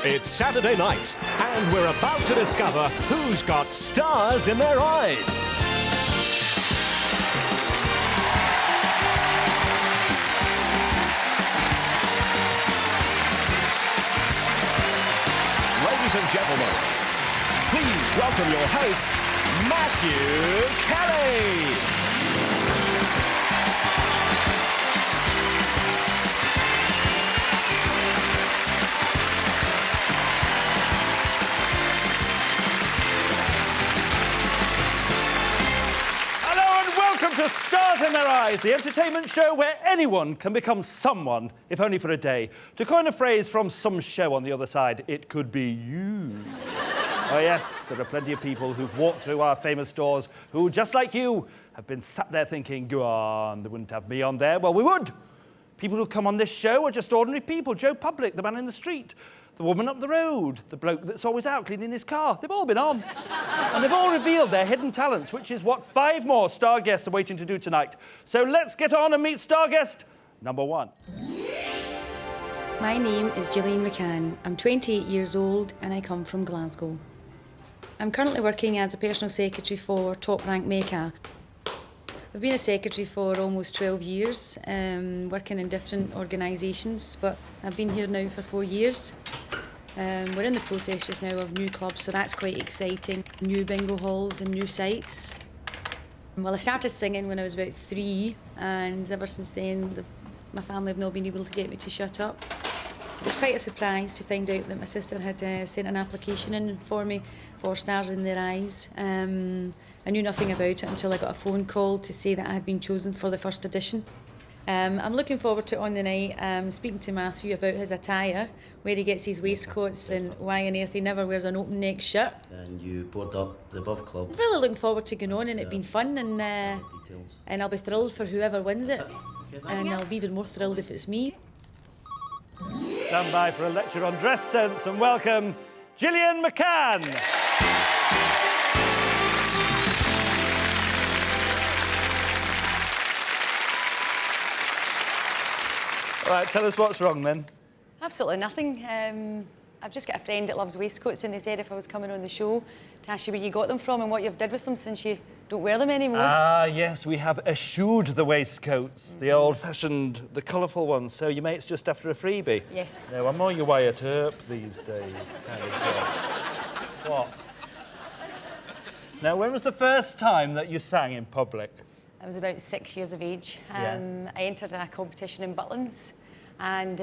It's Saturday night, and we're about to discover who's got stars in their eyes. Ladies and gentlemen, please welcome your host, Matthew Kelly. To Stars in Their Eyes, the entertainment show where anyone can become someone, if only for a day. To coin a phrase from some show on the other side, it could be you. Oh yes, there are plenty of people who've walked through our famous doors who, just like you, have been sat there thinking, go on, they wouldn't have me on there. Well, we would. People who come on this show are just ordinary people. Joe Public, the man in the street, the woman up the road, the bloke that's always out cleaning his car. They've all been on. And they've all revealed their hidden talents, which is what 5 more star guests are waiting to do tonight. So let's get on and meet star guest number 1. My name is Gillian McCann. I'm 28 years old and I come from Glasgow. I'm currently working as a personal secretary for Top Rank Mecca. I've been a secretary for almost 12 years, working in different organisations, but I've been here now for 4 years. We're in the process just now of new clubs, so that's quite exciting. New bingo halls and new sites. Well, I started singing when I was about 3, and ever since then, my family have not been able to get me to shut up. It was quite a surprise to find out that my sister had sent an application in for me for Stars in Their Eyes. I knew nothing about it until I got a phone call to say that I had been chosen for the first edition. I'm looking forward to it on the night, speaking to Matthew about his attire, where he gets his waistcoats and why on earth he never wears an open neck shirt. And you board up the Above Club. I'm really looking forward to going on and it being fun, and I'll be thrilled for whoever wins it. And I'll be even more thrilled if it's me. Stand by for a lecture on dress sense and welcome Gillian McCann. All right, tell us what's wrong then. Absolutely nothing. I've just got a friend that loves waistcoats and he said if I was coming on the show to ask you where you got them from and what you've did with them since you don't wear them anymore. Ah, yes, we have eschewed the waistcoats, the old-fashioned, the colourful ones. So your mate's just after a freebie? Yes. No, I'm more your Wyatt Earp these days, kind of girl. What? Now, when was the first time that you sang in public? I was about 6 years of age. Yeah. I entered a competition in Butlins and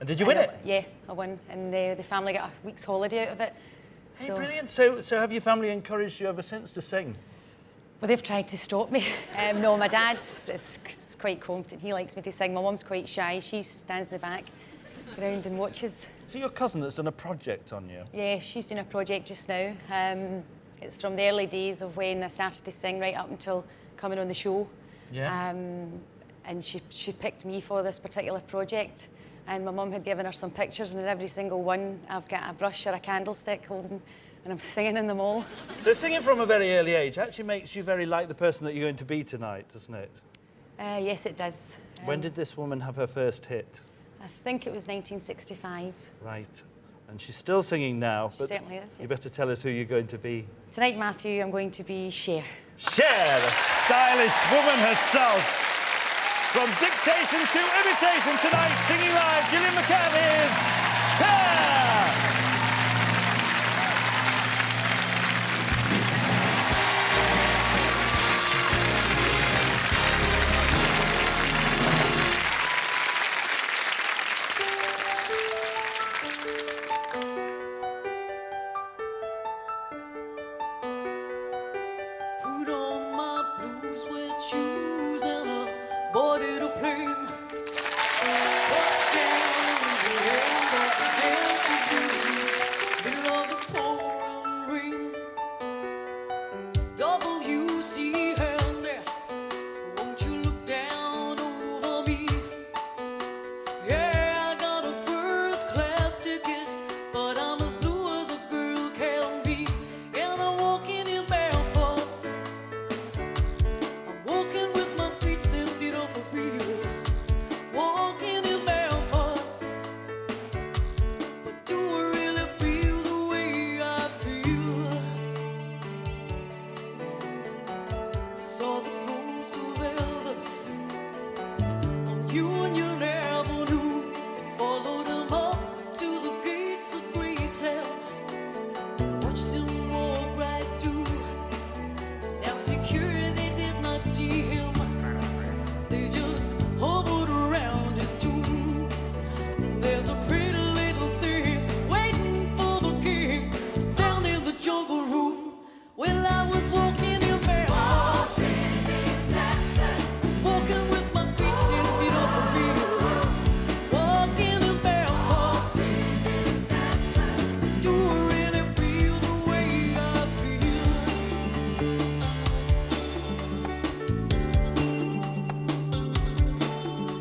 did you win it? Yeah, I won, and the family got a week's holiday out of it. Hey, brilliant. So have your family encouraged you ever since to sing? Well, they've tried to stop me. No, my dad is quite competent. He likes me to sing. My mum's quite shy. She stands in the back, around and watches. Is it your cousin that's done a project on you? Yeah, she's doing a project just now. It's from the early days of when I started to sing right up until coming on the show. Yeah. And she picked me for this particular project. And my mum had given her some pictures, and in every single one, I've got a brush or a candlestick holding, and I'm singing in them all. So singing from a very early age actually makes you very like the person that you're going to be tonight, doesn't it? Yes, it does. When did this woman have her first hit? I think it was 1965. Right. And she's still singing now. She certainly is. Yeah. You better tell us who you're going to be. Tonight, Matthew, I'm going to be Cher. Cher, the stylish woman herself. From dictation to imitation tonight, singing live, Gillian McCann is Cher! Put on my blue suede shoes and a boarded a plane. Touchdown in the end of the middle of the pouring rain. WC Handy, won't you look down over me? Yeah, I got a first class ticket, but I'm as blue as a girl can be. And I'm walking in Belfast. I'm walking with my feet 10 feet off a pier. saw the ghost of Elvis on you and your avenue. Followed him up to the gates of Graceland. Watched him walk right through. Now security did not see him. They just hovered around his tomb. There's a pretty little thing waiting for the king down in the jungle room. Well, I was walking in Memphis, walking with my feet 10 feet off the field. Walking in Memphis, do I really feel the way I feel?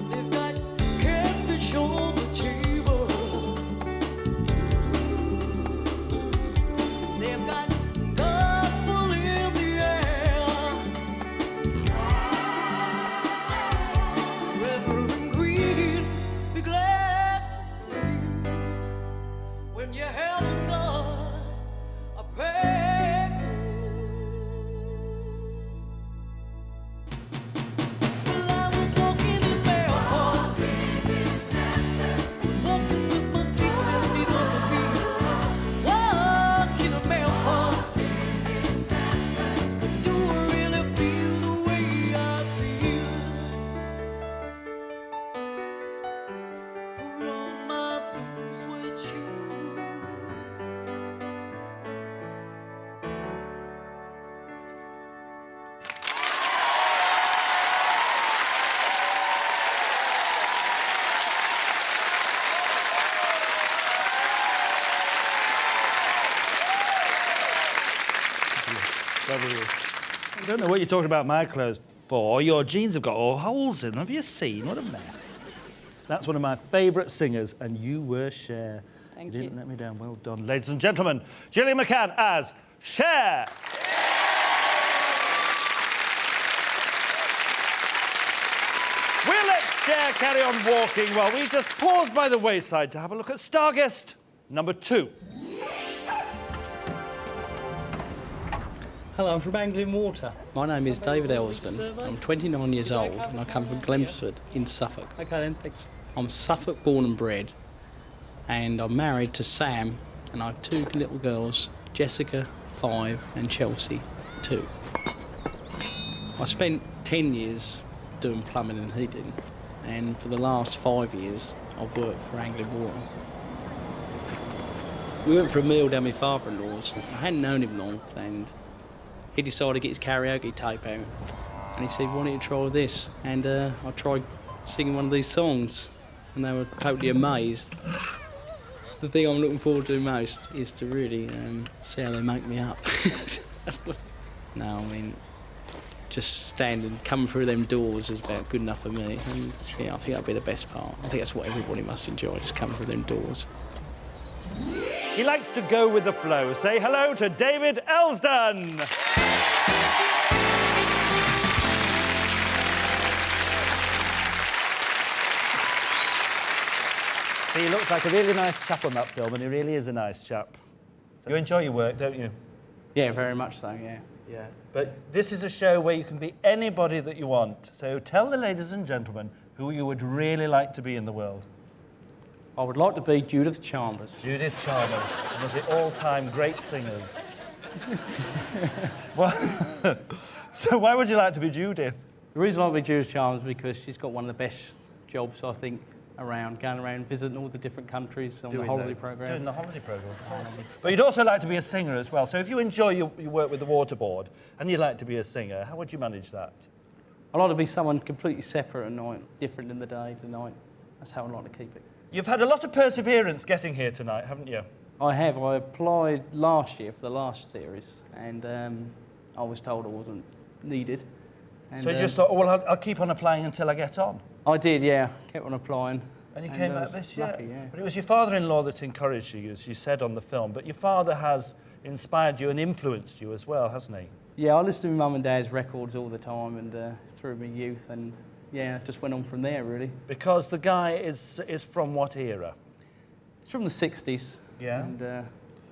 They've got catfish on the table. They've got gospel in the air. Reverend Green, be glad to see you when you haven't done a prayer. Well, I was walking in Memphis, was walking with my feet 10 feet off the field. Walking in Memphis, do I really feel the way I feel? Put on my blue suede shoes. I don't know what you're talking about my clothes for. Your jeans have got all holes in them. Have you seen? What a mess. That's one of my favourite singers, and you were Cher. Thank You didn't you. let me down. Well done. Ladies and gentlemen, Gillian McCann as Cher. We'll let Cher carry on walking while we just pause by the wayside to have a look at star guest number 2. Hello, I'm from Anglian Water. My name is David Elsden. I'm 29 years old and I come from Glemsford in Suffolk. Okay then, thanks. I'm Suffolk born and bred, and I'm married to Sam, and I have 2 little girls, Jessica, 5, and Chelsea, 2. I spent 10 years doing plumbing and heating, and for the last 5 years I've worked for Anglian Water. We went for a meal down my father-in-law's. I hadn't known him long, and he decided to get his karaoke tape out, and he said, "Why don't you try this?" And I tried singing one of these songs, and they were totally amazed. The thing I'm looking forward to most is to really see how they make me up. That's what... No, I mean, just standing, coming through them doors is about good enough for me. And yeah, I think that'd be the best part. I think that's what everybody must enjoy, just coming through them doors. He likes to go with the flow. Say hello to David Elsden. He looks like a really nice chap on that film, and he really is a nice chap. You enjoy your work, don't you? Yeah, very much so, yeah. Yeah. But this is a show where you can be anybody that you want. So tell the ladies and gentlemen who you would really like to be in the world. I would like to be Judith Chalmers. Judith Chalmers, one of the all-time great singers. Well, so why would you like to be Judith? The reason I like to be Judith Chalmers is because she's got one of the best jobs, I think, around, going around visiting all the different countries on the holiday programme. Doing the holiday programme. But you'd also like to be a singer as well. So if you enjoy your work with the Water Board and you'd like to be a singer, how would you manage that? I like to be someone completely separate at night, different in the day to night. That's how I like to keep it. You've had a lot of perseverance getting here tonight, haven't you? I have. I applied last year for the last series, and I was told I wasn't needed. And, So you just thought, oh, well, I'll keep on applying until I get on. I did, yeah. Kept on applying. And you And came I back was this year. lucky, yeah. But it was your father-in-law that encouraged you, as you said on the film. But your father has inspired you and influenced you as well, hasn't he? Yeah, I listened to my mum and dad's records all the time, and through my youth, and yeah, just went on from there, really. Because the guy is from what era? It's from the 60s. Yeah. And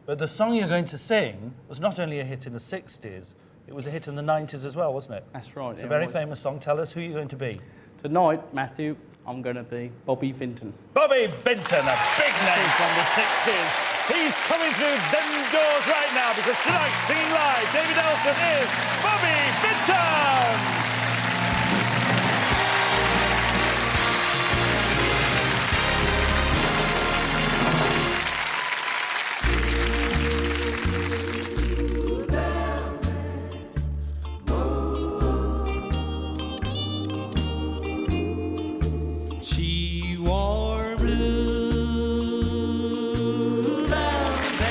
But the song you're going to sing was not only a hit in the 60s, It was a hit in the 90s as well, wasn't it? That's right. It's yeah, a very it was. famous song. Tell us who you're going to be. Tonight, Matthew, I'm going to be Bobby Vinton. Bobby Vinton, a big name from the 60s. He's coming through them doors right now because tonight, singing live, David Elston is Bobby Vinton! She wore blue velvet,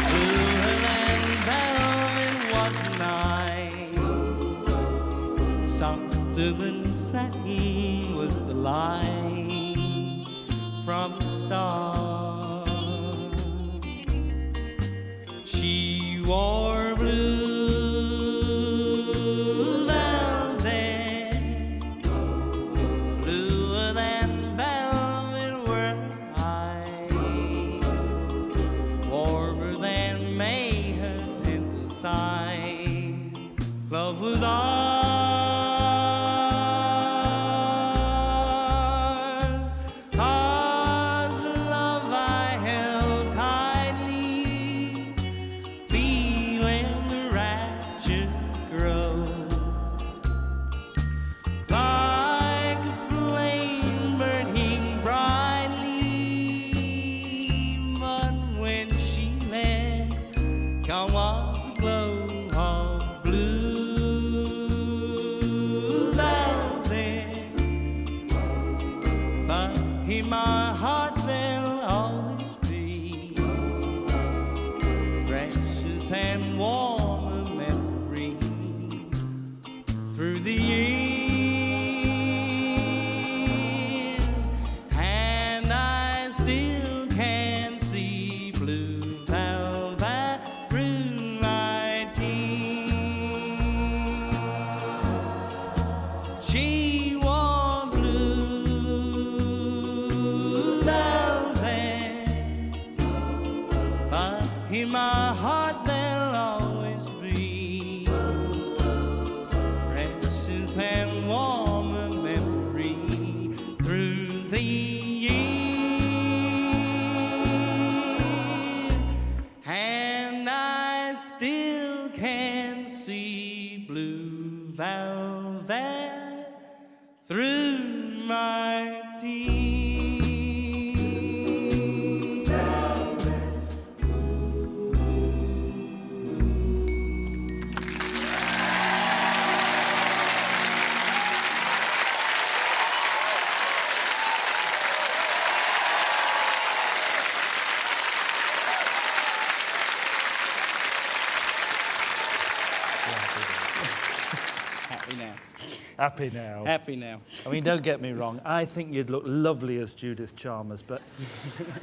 bluer than velvet was night. Softer than satin was the light from the start. She wore blue velvet, bluer than velvet were eyes, warmer than May her tender side. Love was ours, love I held tightly, feeling the rapture grow. Like a flame burning brightly, but when she left, gone was the glow of blue velvet. But in my heart there'll always be precious and warm memory through the years, and I still can see blue velvet through my tears. She wore blue velvet, but in my heart there'll always be precious and warm a memory through the years, and I still can see blue velvet through my tears. Happy now. Happy now. Happy now. I mean, don't get me wrong. I think you'd look lovely as Judith Chalmers, but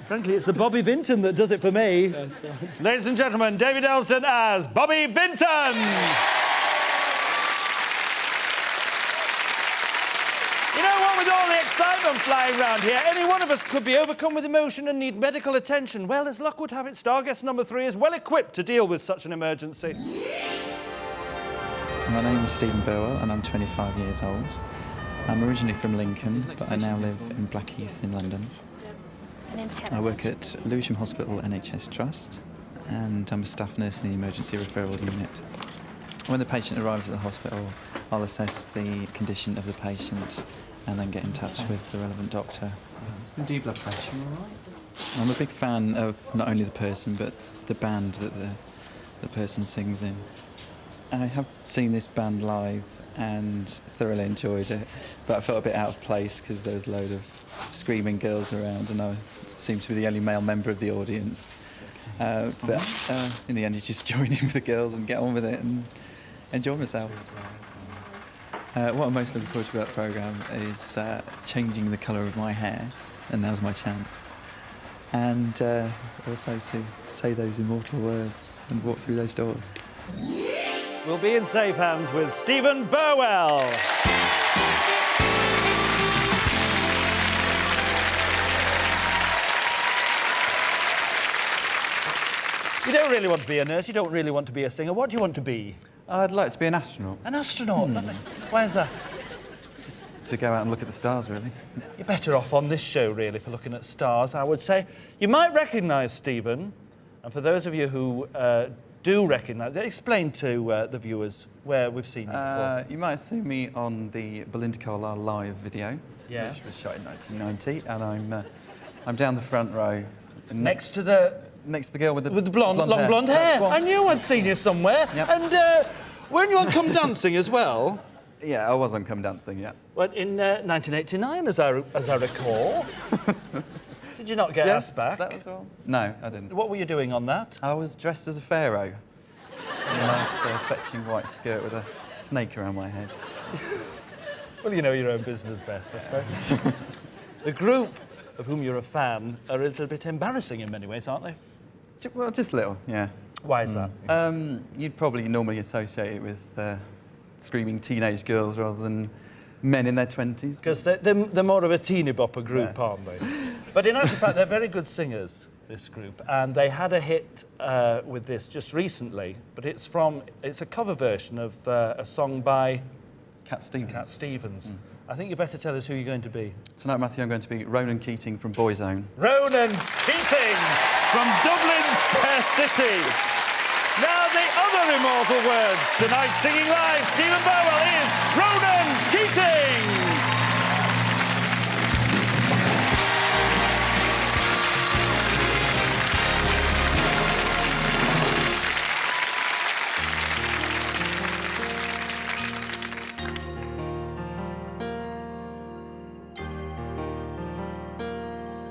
frankly, it's the Bobby Vinton that does it for me. Ladies and gentlemen, David Elston as Bobby Vinton! You know what, with all the excitement flying around here, any one of us could be overcome with emotion and need medical attention. Well, as luck would have it, star guest number 3 is well equipped to deal with such an emergency. My name is Stephen Burwell and I'm 25 years old. I'm originally from Lincoln, but I now live in Blackheath in London. I work at Lewisham Hospital NHS Trust and I'm a staff nurse in the emergency referral unit. When the patient arrives at the hospital, I'll assess the condition of the patient and then get in touch with the relevant doctor. Do your blood pressure all right? I'm a big fan of not only the person but the band that the person sings in. I have seen this band live and thoroughly enjoyed it, but I felt a bit out of place because there was a load of screaming girls around and I seemed to be the only male member of the audience. But in the end, you just join in with the girls and get on with it and enjoy myself. What I'm most looking forward to about the programme is changing the colour of my hair, and now's my chance. And also to say those immortal words and walk through those doors. We'll be in safe hands with Stephen Burwell. You don't really want to be a nurse, you don't really want to be a singer. What do you want to be? I'd like to be an astronaut, An astronaut, lovely. Why is that? just to go out and look at the stars, really. You're better off on this show, really, for looking at stars, I would say. You might recognise Stephen, and for those of you who do recognise, explain to the viewers where we've seen you before. You might have seen me on the Belinda Carlisle live video, Yeah. which was shot in 1990, and I'm down the front row. Next to the girl with the blonde, long hair. blonde That's hair. what- I knew I'd seen you somewhere. Yep. And weren't you on Come Dancing as well? Yeah, I was on Come Dancing, yeah. Well, in 1989, as I recall. Did you not get asked back? That was all. No, I didn't. What were you doing on that? I was dressed as a pharaoh. In a nice, fetching white skirt with a snake around my head. Well, you know your own business best, I suppose. The group of whom you're a fan are a little bit embarrassing in many ways, aren't they? Well, just a little, yeah. Why is that? You'd probably normally associate it with screaming teenage girls rather than men in their 20s. Because they're more of a teeny bopper group, aren't they? But in actual fact, they're very good singers, this group, and they had a hit with this just recently, but it's a cover version of a song by Cat Stevens. Cat Stevens. I think you better tell us who you're going to be. Tonight, Matthew, I'm going to be Ronan Keating from Boyzone. Ronan Keating from Dublin's Pear City. Now, the other immortal words tonight, singing live, Stephen Burwell is Ronan Keating.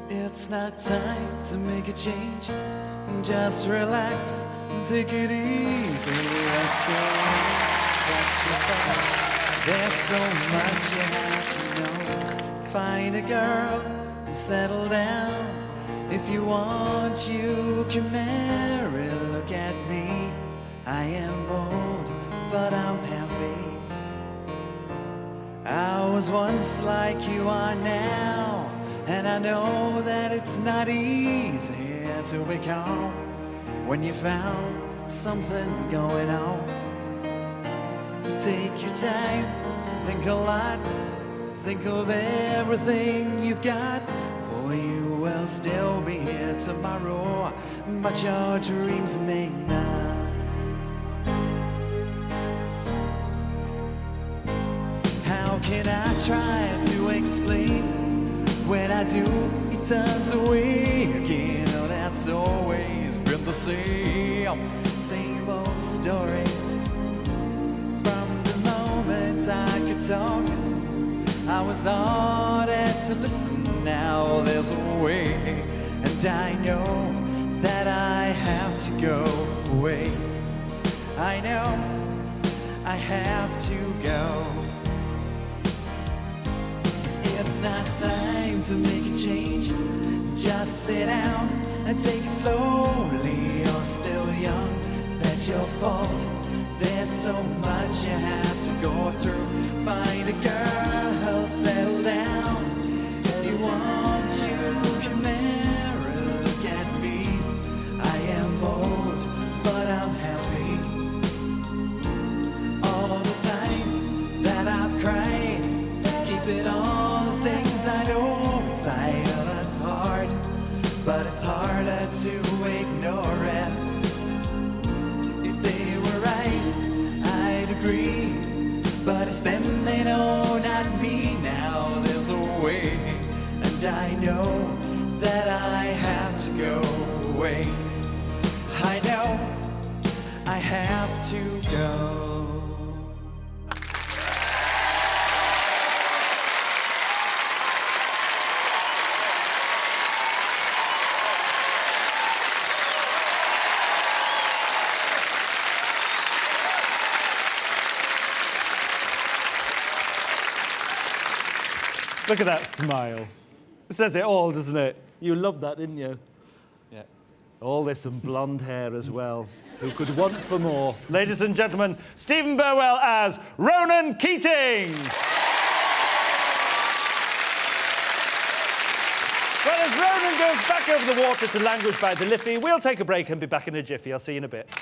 It's not time to make a change. Just relax and take it easy. Rest what's your thought? There's so much you have to know. Find a girl and settle down. If you want, you can marry. Look at me. I am old, but I'm happy. I was once like you are now. And I know that it's not easy to be calm when you found something going on. Take your time, think a lot, think of everything you've got. For you will still be here tomorrow, but your dreams may not. How can I try to explain? When I do, it turns away again. Oh, that's always been the same old story. From the moment I could talk, I was ordered to listen. Now there's a way, and I know that I have to go away. I know I have to go. It's not time to make a change. Just sit down and take it slowly. You're still young, that's your fault. There's so much you have to go through. Find a girl, settle down. If you want, you can marry. Look at me, I am old, but I'm happy. All the times that I've cried, keep it on. I know inside that's hard, but it's harder to ignore it. If they were right, I'd agree, but it's them they know, not me. Now there's a way, and I know that I have to go away. I know I have to go. Look at that smile. It says it all, doesn't it? You loved that, didn't you? Yeah. All this and blonde hair as well. Who could want for more? Ladies and gentlemen, Stephen Burwell as Ronan Keating. Well, as Ronan goes back over the water to languish by the Liffey, we'll take a break and be back in a jiffy. I'll see you in a bit.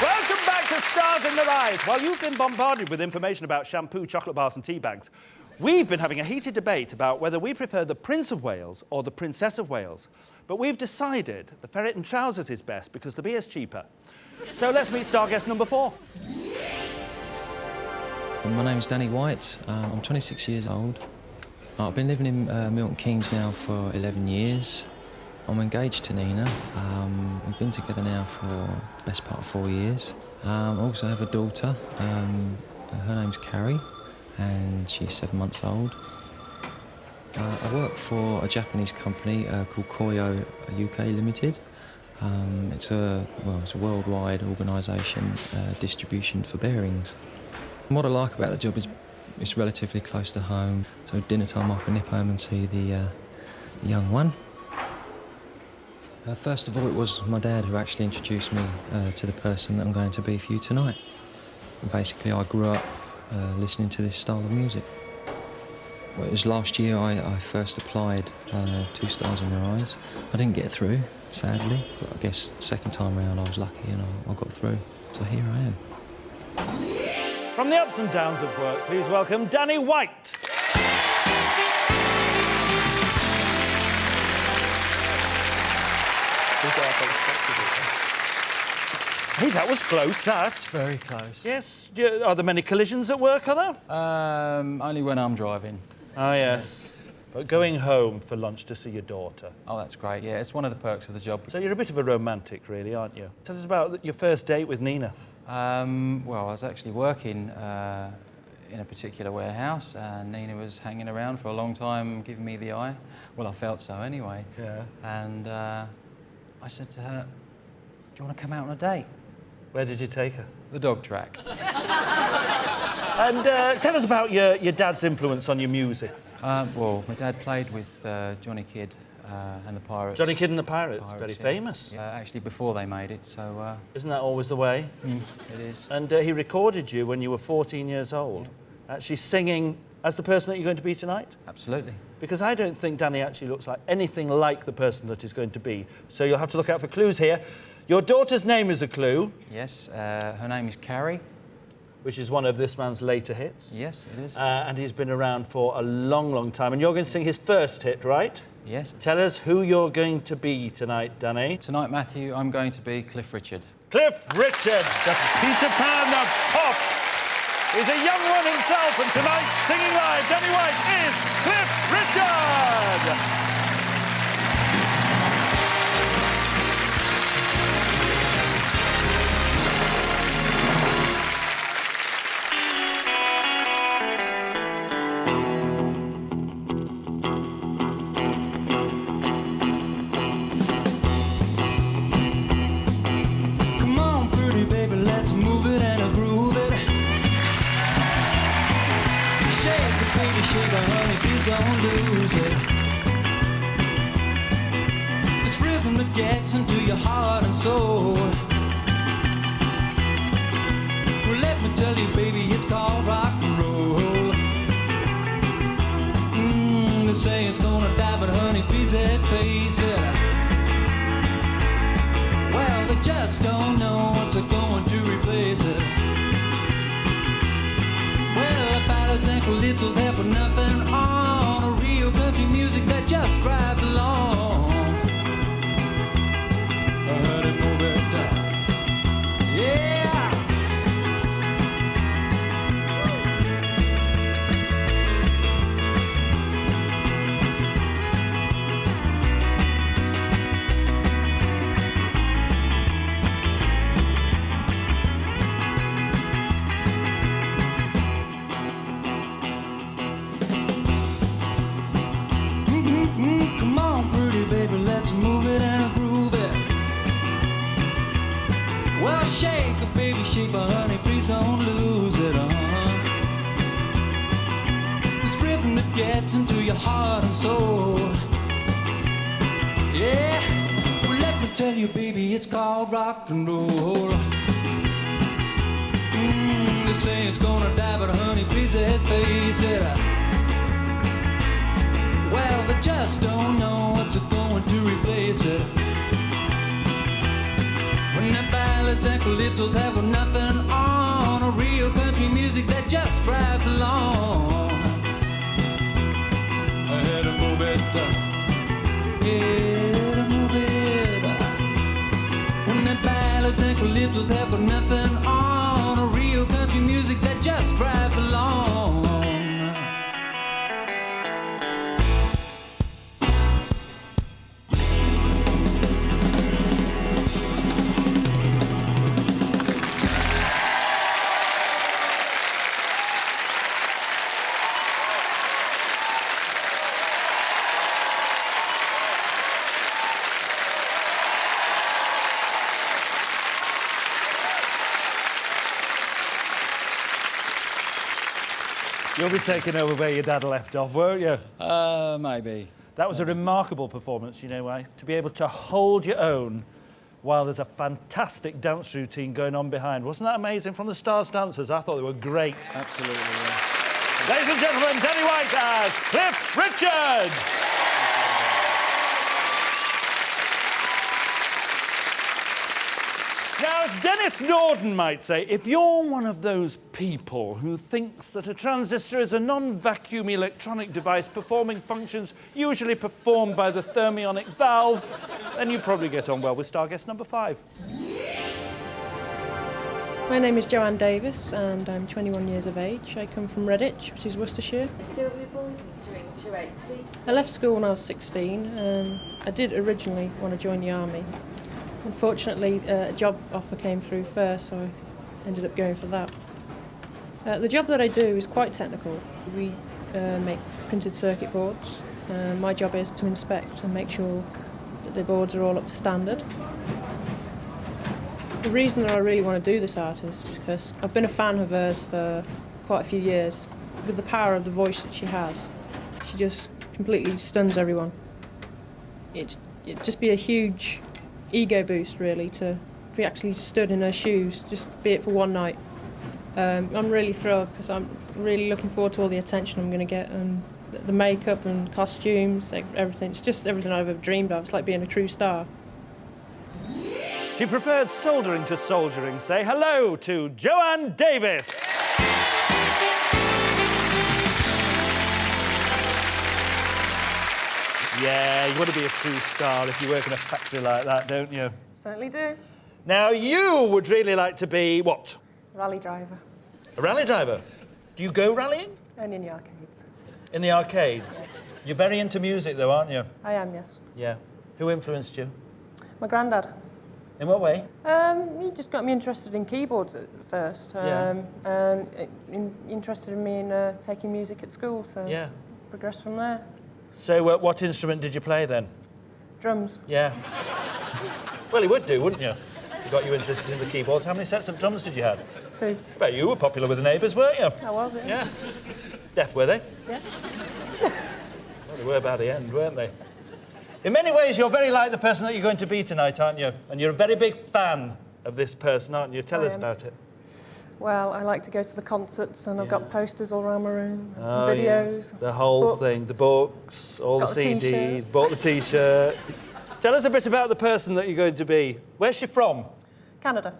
Welcome back to Stars in Their Eyes. While you've been bombarded with information about shampoo, chocolate bars and tea bags, we've been having a heated debate about whether we prefer the Prince of Wales or the Princess of Wales. But we've decided the ferret and trousers is best because the beer's cheaper. So let's meet star guest number 4. My name's Danny White. I'm 26 years old. I've been living in Milton Keynes now for 11 years. I'm engaged to Nina. We've been together now for the best part of 4 years. I also have a daughter. Her name's Carrie, and she's 7 months old. I work for a Japanese company called Koyo UK Limited. It's a worldwide organisation, distribution for bearings. What I like about the job is it's relatively close to home, so dinner time I can nip home and see the young one. First of all, it was my dad who actually introduced me to the person that I'm going to be for you tonight. Basically, I grew up listening to this style of music. Well, it was last year I first applied to Stars in Their Eyes. I didn't get through, sadly, but I guess the second time round I was lucky and I got through. So here I am. From the ups and downs of work, please welcome Danny White. Hey, that was close, that. Very close. Yes. Are there many collisions at work, are there? Only when I'm driving. Oh, yes. But going home for lunch to see your daughter. Oh, that's great. Yeah, it's one of the perks of the job. So you're a bit of a romantic, really, aren't you? Tell us about your first date with Nina. Well, I was actually working in a particular warehouse, and Nina was hanging around for a long time, giving me the eye. Well, I felt so anyway. Yeah. And I said to her, "Do you want to come out on a date?" Where did you take her? The dog track. And tell us about your dad's influence on your music. Well, my dad played with Johnny Kidd and the Pirates. Johnny Kidd and the Pirates, very yeah. famous. Actually, before they made it, so... Isn't that always the way? It is. And he recorded you when you were 14 years old, actually singing as the person that you're going to be tonight? Absolutely. Because I don't think Danny actually looks like anything like the person that he's going to be. So you'll have to look out for clues here. Your daughter's name is a clue. Yes, her name is Carrie. Which is one of this man's later hits. Yes, it is. And he's been around for a long, long time. And you're going to sing his first hit, right? Yes. Tell us who you're going to be tonight, Danny. Tonight, Matthew, I'm going to be Cliff Richard. Cliff Richard, the Peter Pan of pop. He's a young one himself, and tonight, singing live, Danny White is Cliff Richard! Don't lose it. It's rhythm that gets into your heart and soul. Well, let me tell you, baby, it's called rock and roll. They say it's gonna die, but honey, please, let's face it. Well, they just don't know what's going to replace it. Well, the ballads and calypsos have put nothing on a real country music that just drives along. Honey, move it down. Yeah. Come on, pretty baby, let's move it and groove it. Well, shake it, baby, shake it, honey, please don't lose it, This rhythm that gets into your heart and soul. Yeah, well, let me tell you, baby, it's called rock and roll. They say it's gonna die, but honey, please let's face it. Well, they just don't know what's going to replace it. When the ballads and calypsos have nothing on, a real country music that just drives along. I had to move it, yeah, to move it. When the ballads and calypsos have nothing on, a real country music that just drives along. You'll be taking over where your dad left off, won't you? Maybe. That was a remarkable performance, you know why? To be able to hold your own while there's a fantastic dance routine going on behind. Wasn't that amazing from the Stars dancers? I thought they were great. Absolutely, yeah. Ladies and gentlemen, Danny White as Cliff Richard. Now, as Dennis Norden might say, if you're one of those people who thinks that a transistor is a non-vacuum electronic device performing functions usually performed by the thermionic valve, then you probably get on well with star guest number 5. My name is Joanne Davis and I'm 21 years of age. I come from Redditch, which is Worcestershire. Sylvia Boyd, ring 286. I left school when I was 16. I did originally want to join the army. Unfortunately, a job offer came through first, so I ended up going for that. The job that I do is quite technical. We make printed circuit boards. My job is to inspect and make sure that the boards are all up to standard. The reason that I really want to do this artist is because I've been a fan of hers for quite a few years. With the power of the voice that she has, she just completely stuns everyone. It'd just be a huge ego boost, really, to be actually stood in her shoes, just be it for one night. I'm really thrilled because I'm really looking forward to all the attention I'm going to get, and the makeup and costumes, everything. It's just everything I've ever dreamed of. It's like being a true star. She preferred soldering to soldiering. Say hello to Joanne Davis. Yeah, you want to be a true star if you work in a factory like that, don't you? Certainly do. Now, you would really like to be what? Rally driver. A rally driver? Do you go rallying? Only in the arcades. In the arcades? You're very into music, though, aren't you? I am, yes. Yeah. Who influenced you? My granddad. In what way? He just got me interested in keyboards at first, and interested in me in taking music at school, so progressed from there. So what instrument did you play then? Drums. Yeah. Well, he would do, wouldn't you? He got you interested in the keyboards. How many sets of drums did you have? 2. Bet you were popular with the neighbours, weren't you? I was, yeah. Yeah. Deaf, were they? Yeah. Well, they were by the end, weren't they? In many ways, you're very like the person that you're going to be tonight, aren't you? And you're a very big fan of this person, aren't you? Tell us about it. Well, I like to go to the concerts, and I've got posters all around my room, Oh, videos, yes. The whole books. thing, the books, all Got the a CDs, t-shirt. bought the T-shirt. Tell us a bit about the person that you're going to be. Where's she from? Canada.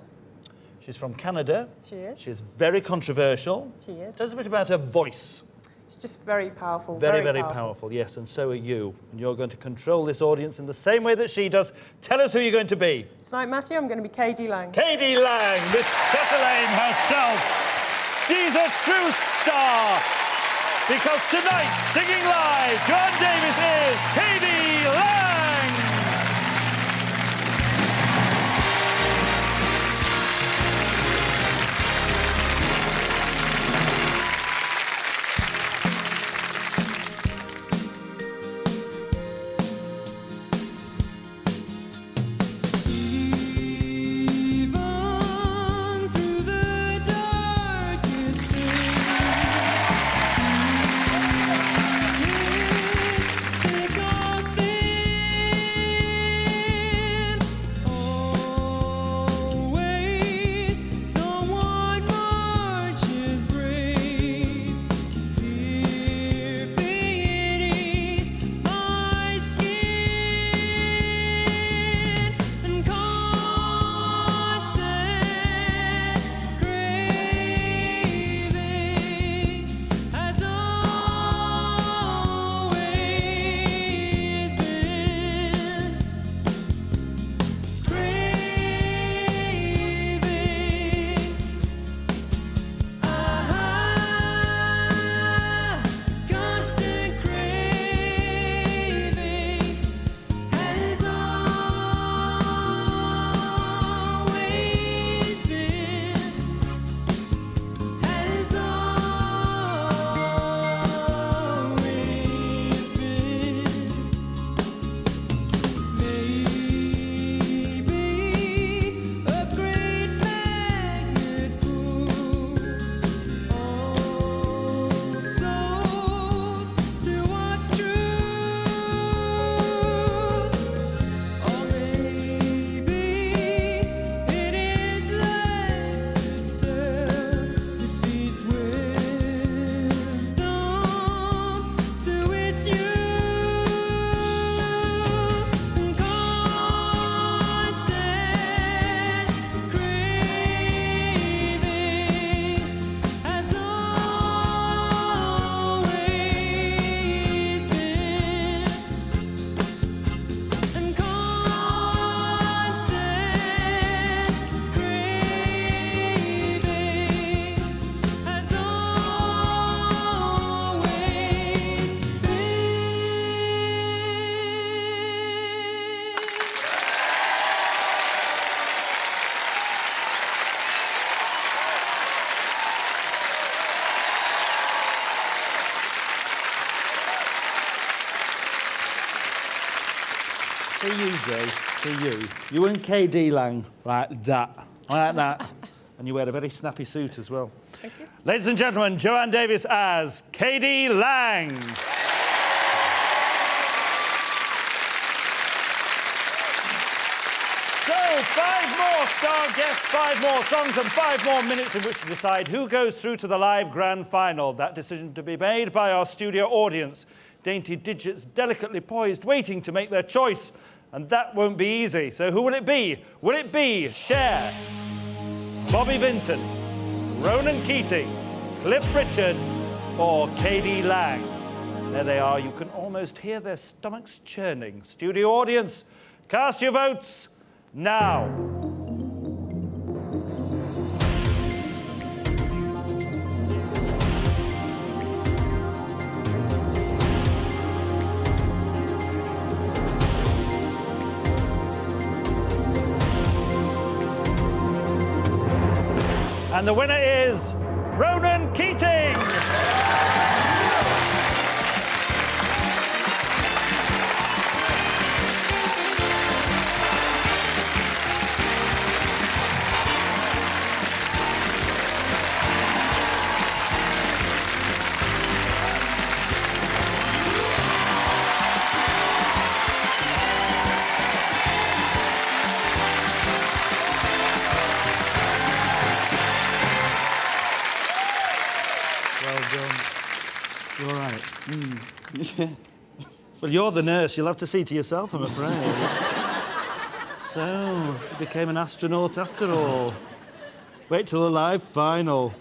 She's from Canada. She is. She's very controversial. She is. Tell us a bit about her voice. She's just very powerful. Very, very powerful, yes, and so are you. And you're going to control this audience in the same way that she does. Tell us who you're going to be. Tonight, Matthew, I'm going to be K.D. Lang. K.D. Lang, Miss Chatelaine herself. She's a true star. Because tonight, singing live, Joanne Davis is K.D. Lang. See you, Joe. See you. You and KD Lang, like that. Like that. And you wear a very snappy suit as well. Thank you. Ladies and gentlemen, Joanne Davis as KD Lang. So, 5 more star guests, 5 more songs and 5 more minutes in which to decide who goes through to the live grand final. That decision to be made by our studio audience. Dainty digits delicately poised, waiting to make their choice. And that won't be easy. So who will it be? Will it be Cher, Bobby Vinton, Ronan Keating, Cliff Richard, or KD Lang? There they are. You can almost hear their stomachs churning. Studio audience, cast your votes now. And the winner is Ronan Keating. You all right? Yeah. Well, you're the nurse. You'll have to see to yourself, I'm afraid. So, you became an astronaut after all. Wait till the live final.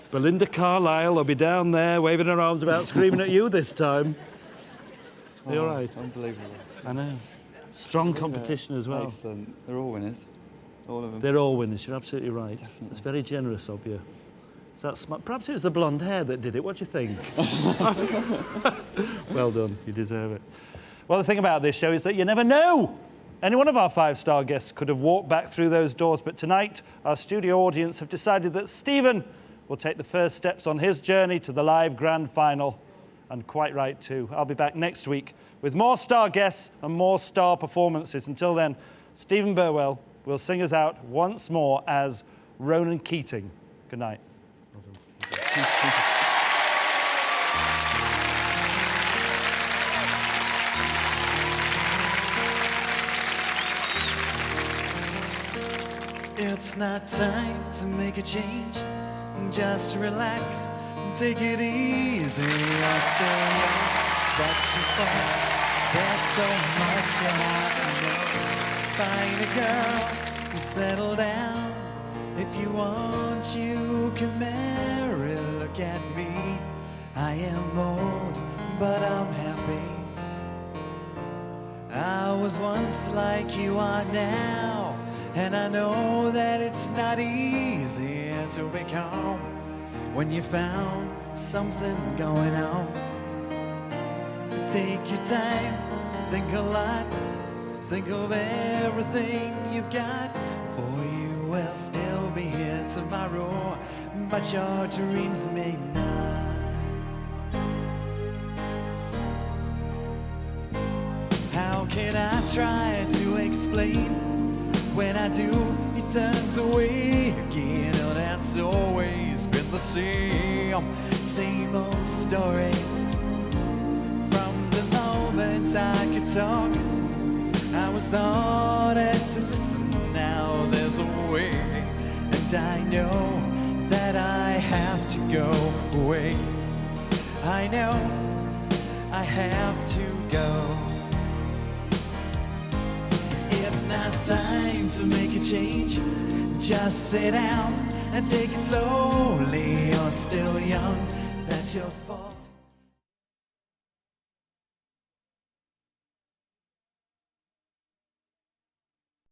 Belinda Carlisle will be down there waving her arms about, screaming at you this time. Are you all right? Unbelievable. I know. Strong competition as well. Excellent. They're all winners. All of them. They're all winners. You're absolutely right. Definitely. It's very generous of you. Is that smart? Perhaps it was the blonde hair that did it. What do you think? Well done. You deserve it. Well, the thing about this show is that you never know. Any one of our 5-star guests could have walked back through those doors, but tonight our studio audience have decided that Stephen will take the first steps on his journey to the live grand final. And quite right too. I'll be back next week with more star guests and more star performances. Until then, Stephen Burwell will sing us out once more as Ronan Keating. Good night. It's not time to make a change. Just relax and take it easy. You're still young, that's your fault. There's so much you have to know. Find a girl and settle down. If you want, you can marry. Look at me. I am old, but I'm happy. I was once like you are now. And I know that it's not easy to be calm when you found something going on. Take your time, think a lot, think of everything you've got. For you will still be here tomorrow, but your dreams may not. How can I try to explain? When I do, he turns away again. Oh, that's always been the same old story. From the moment I could talk, I was ordered to listen. Now there's a way, and I know that I have to go away. I know I have to go. It's not time to make a change. Just sit down and take it slowly. You're still young, that's your fault.